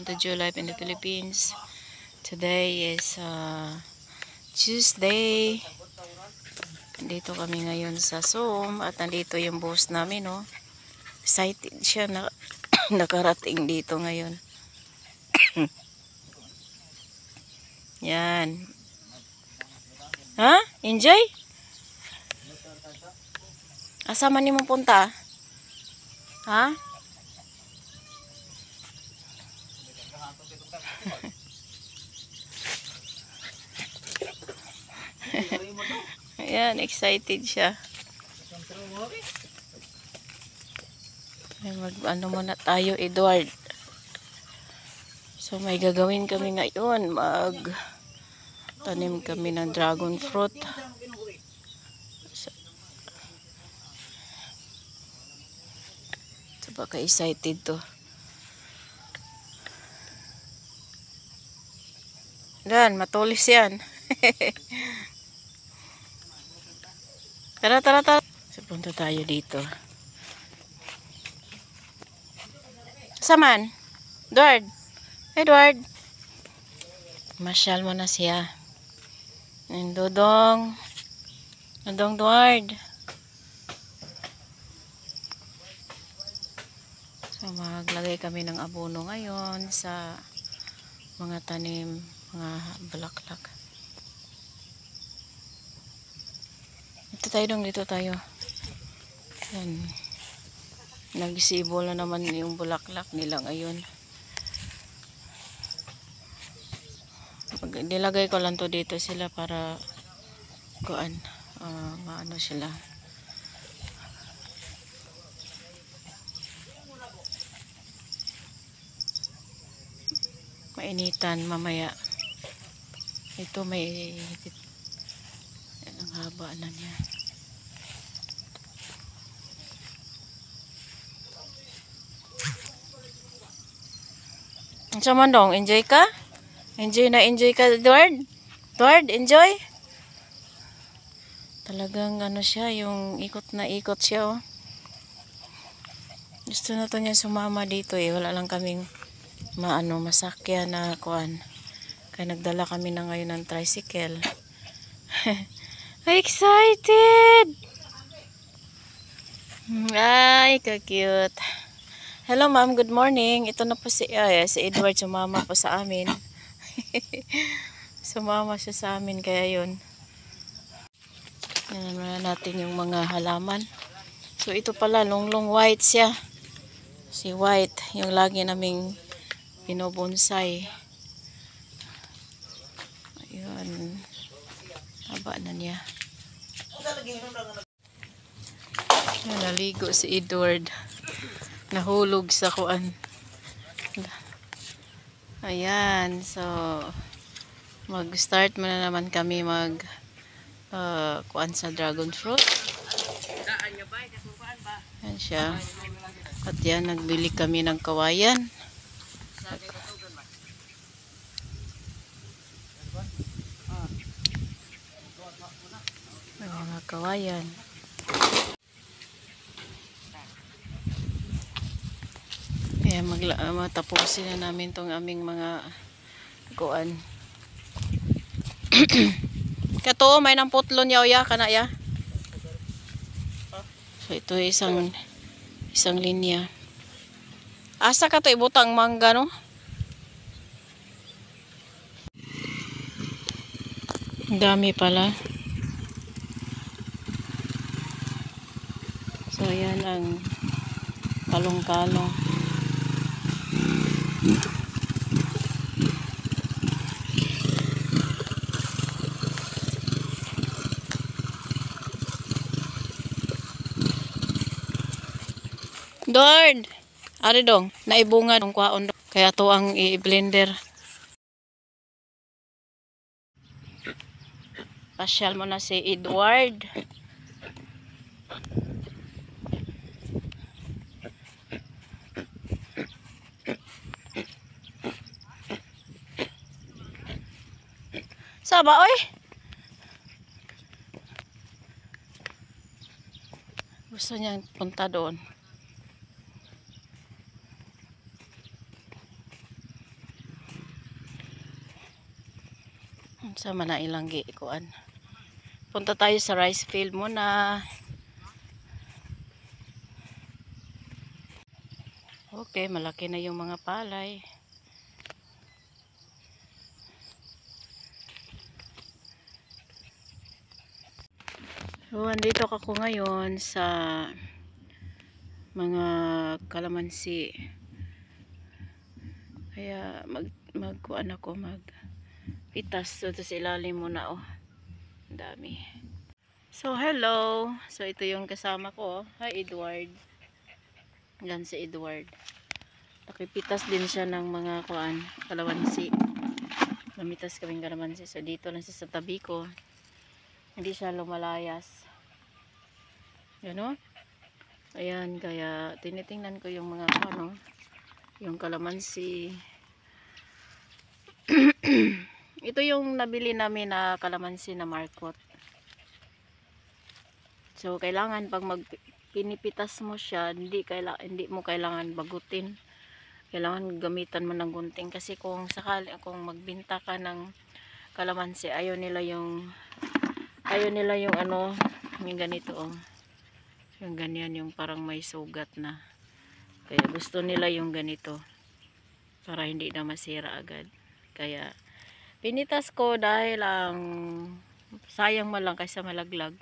Welcome to Joy Life in the Philippines. Today is Tuesday. Dito kami ngayon sa Zoom at nandito yung boss namin, no. Excited siya na nakarating dito ngayon. Yan. Ha? Enjoy? Asa man ni mo punta? Ha? Ayan, excited siya. Ano muna tayo, Edward. So may gagawin kami ngayon. Tanim kami ng dragon fruit. So baka excited to. Dan, matulis yan. Tara. So punta tayo dito. Saman? Edward. Masyal mo na siya. Dodong Edward. So maglagay kami ng abono ngayon sa mga tanim, mga bulaklak. Dito tayo. Yan. Nagsibol na naman yung bulaklak nila ngayon. Nilagay ko lang to dito sila para maano sila. Mainitan mamaya. Ito may ang haba na niya. Ang sama dong, enjoy ka? Enjoy ka, Edward? Edward, enjoy? Talagang ano siya, yung ikot na ikot siya, oh. Gusto na to niya sumama dito, eh. Wala lang kaming masakyan na kuan. Kaya nagdala kami na ngayon ng tricycle. Excited! Ay, ka-cute. Hello, ma'am. Good morning. Ito na po si Edward. Sumama po sa amin. Sumama siya sa amin. Kaya yun. Yan naman natin yung mga halaman. So, ito pala. Longlong white siya. Si White. Yung lagi naming binobonsai. Ayun. Haba na niya. Naligo si Edward. Nahulog sa kuan. Ayan, so mag-start muna naman kami kuan sa dragon fruit. Ayan siya. At yan, nagbili kami ng kawayan. Mga kawayan. Kaya matapusin na namin tong aming mga kuan. Kato, may nang putlon yaw ya, kana ya. So ito isang linya. Asa ka to ibutang mangga, no? Dami pala. So ayan ang kalong-kalong. Dord, ari dong, naibunga dong kwaon dong. Kaya to ang i-blender. Pasyal mo na si Edward. Saba, oy? Gusto niyang punta doon. Sama na ilang giikuan. Punta tayo sa rice field muna. Okay, malaki na yung mga palay. So, andito ako ngayon sa mga kalamansi. Kaya magkuan ako, magpitas dito sa ilalim muna, oh. Ang dami. So, hello. So, ito yung kasama ko. Hi, Edward. Yan si Edward. Nakipitas din siya ng mga kalamansi. Mamitas kaming kalamansi. So, dito lang siya sa tabi ko. Hindi siya lumalayas. Yan, oh. Ayan, kaya tinitingnan ko yung mga yung kalamansi. Ito yung nabili namin na kalamansi na markot. So, kailangan pag pinipitas mo siya, hindi mo kailangan bagutin. Kailangan gamitan mo ng gunting kasi kung magbenta ka ng kalamansi, ayaw nila yung yung ganito, oh. Yung ganyan, yung parang may sugat na. Kaya gusto nila yung ganito para hindi na masira agad. Kaya pinitas ko dahil sayang man lang kaysa malaglag.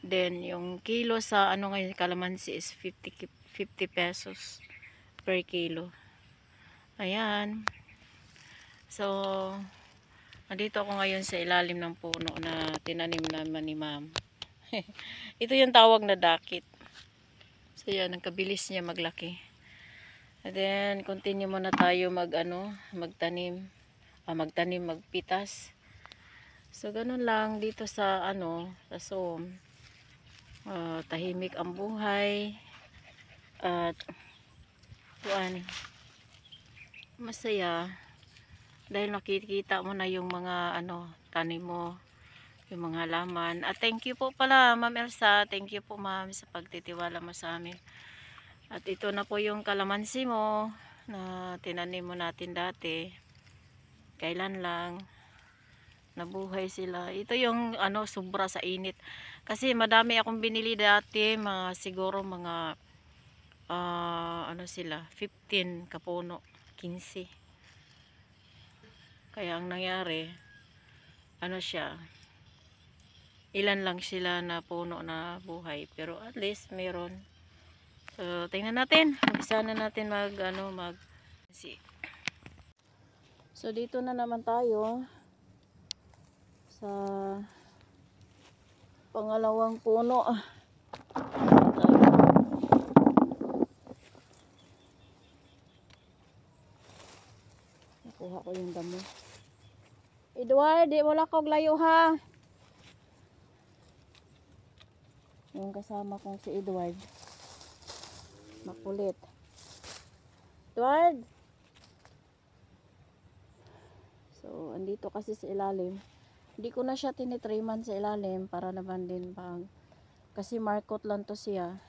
Then yung kilo sa ngayon kalamansi is 50 pesos per kilo. Ayan. So, andito ako ngayon sa ilalim ng puno na tinanim naman ni Ma'am. Ito yung tawag na dakit. So yan, nagkabilis niya maglaki. And then continue muna tayo magtanim, magpitas. So ganun lang dito sa sa SOM. Tahimik ang buhay at masaya dahil nakikita mo na yung mga tanim mo, yung mga halaman. At thank you po pala Ma'am Elsa, thank you po Ma'am sa pagtitiwala mo sa amin. At ito na po yung kalamansi mo na tinanim mo natin dati. Kailan lang nabuhay sila. Ito yung sobra sa init. Kasi madami akong binili dati, siguro mga 15 kapuno, 15. Kaya ang nangyari, siya, ilan lang sila na puno na buhay. Pero at least meron. So, tingnan natin. Umpisa na natin So, dito na naman tayo sa pangalawang puno. Nakuha ko yung damo. Edward, di wala kong layo ha. Yung kasama kong si Edward. Makulit. Edward! So, andito kasi sa ilalim. Hindi ko na siya tinitriman sa ilalim para naman din kasi markot lang to siya.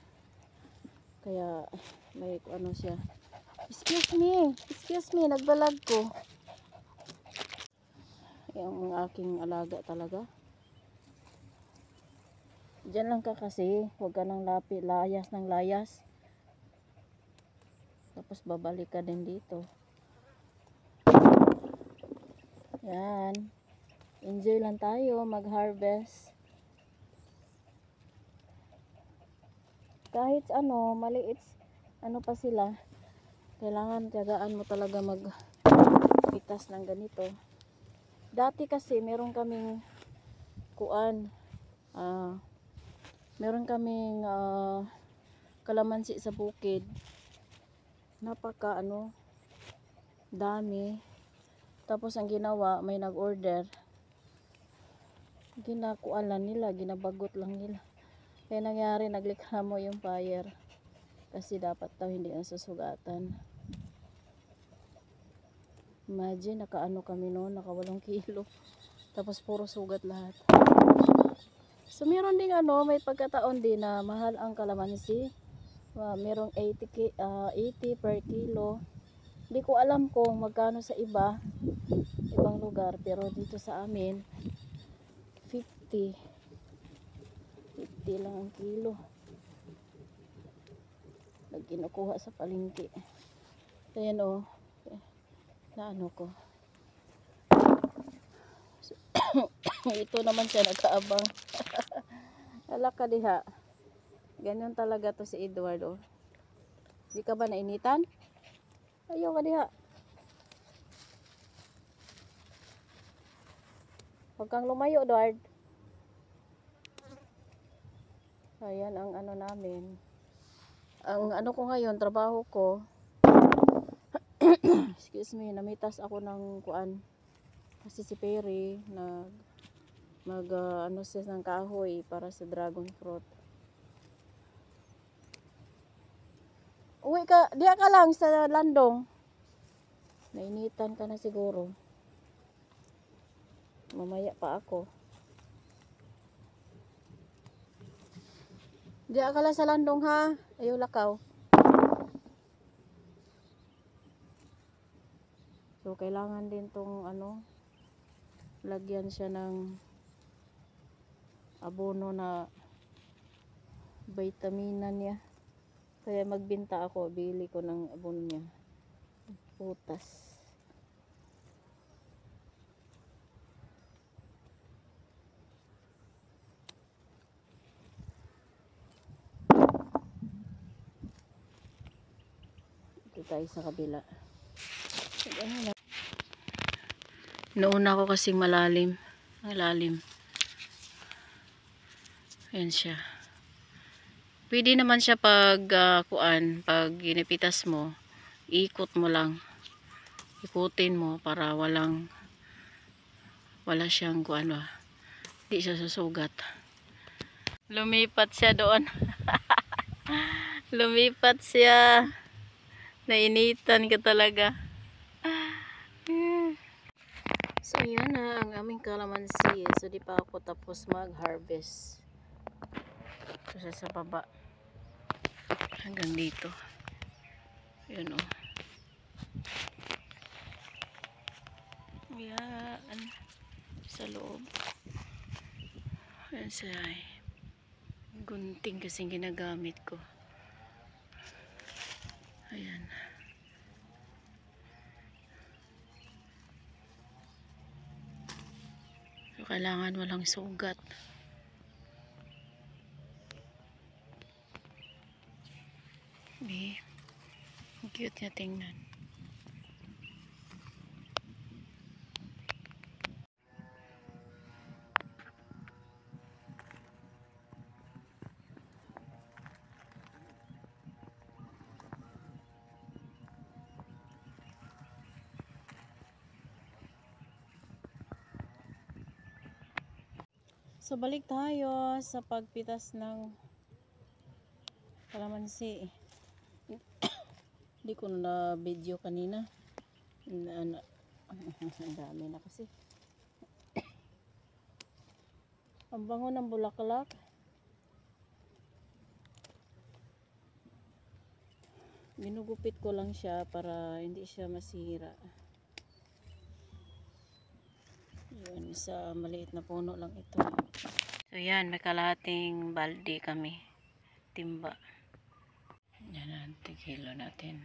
Kaya may siya. Excuse me, nagbalag ko. Yung aking alaga talaga. Diyan lang ka kasi, huwag ka nang layas ng layas. Tapos babalik ka din dito. Yan. Enjoy lang tayo mag-harvest. Kahit maliit, pa sila. Kailangan tiyagaan mo talaga magpitas ng ganito. Dati kasi meron kaming meron kaming kalamansi sa bukid. Napaka dami. Tapos ang ginawa, may nag-order. Ginakuan lang nila, ginabagot lang nila. Kaya nangyari, naglikramo yung buyer. Kasi dapat daw hindi nasusugatan. Imagine, kami noon, naka 8 kilo. Tapos puro sugat lahat. So meron ding may pagkataon din na mahal ang kalamansi. Merong 80 per kilo. Hindi ko alam kung magkano sa iba. ibang lugar, pero dito sa amin 50 lang ang kilo. Nagkinukuha sa palengke. Ayan o, na ano ko. Ito naman siya nagkaabang. Hala ka diha. Ganyan talaga to si Edward oh. Di ka ba nainitan? Ayaw ka diha. Huwag kang lumayo, Edward. Ayan ang ano namin. Ang ano ko ngayon, trabaho ko. Excuse me, namitas ako ng kuan. Kasi si Perry ano siya ng kahoy para sa dragon fruit. Uwi ka, diya ka lang sa landong. Nainitan ka na siguro. Mamaya pa ako. Diya ka lang sa landong ha. Ayaw lakaw. So kailangan din tong ano, lagyan siya ng abono na vitamina niya. Kaya magbenta ako, bili ko ng abono niya. Putas. Ito tayo sa kabila. Nauna ko kasing malalim. Ayan siya. Pwede naman siya pag pag ginipitas mo, ikot mo lang. Ikutin mo para wala siyang di siya susugat. Lumipat siya doon. Lumipat siya. Nainitan ka talaga. So yan na ang aming kalamansi. So di pa ako tapos mag-harvest. So sa baba. Hanggang dito. Yun o. Yan. Sa loob. Yan siya. Gunting kasing ginagamit ko. Ayan. So, kailangan walang sugat. Cute niya tingnan. So balik tayo sa pagpitas ng kalamansi. Hindi ko na video kanina. Ang dami na kasi. Ang bango ng bulaklak. Ginugupit ko lang siya para hindi siya masira. Yun, sa maliit na puno lang ito. So yan, may kalahating balde kami. Timba. Yan ang kilo natin.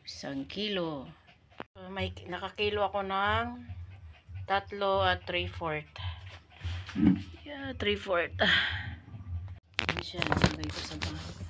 1 kilo. So, nakakilo ako ng 3 at 3/4. Yeah, 3/4. Yan siya, nalagay ko sa bahay.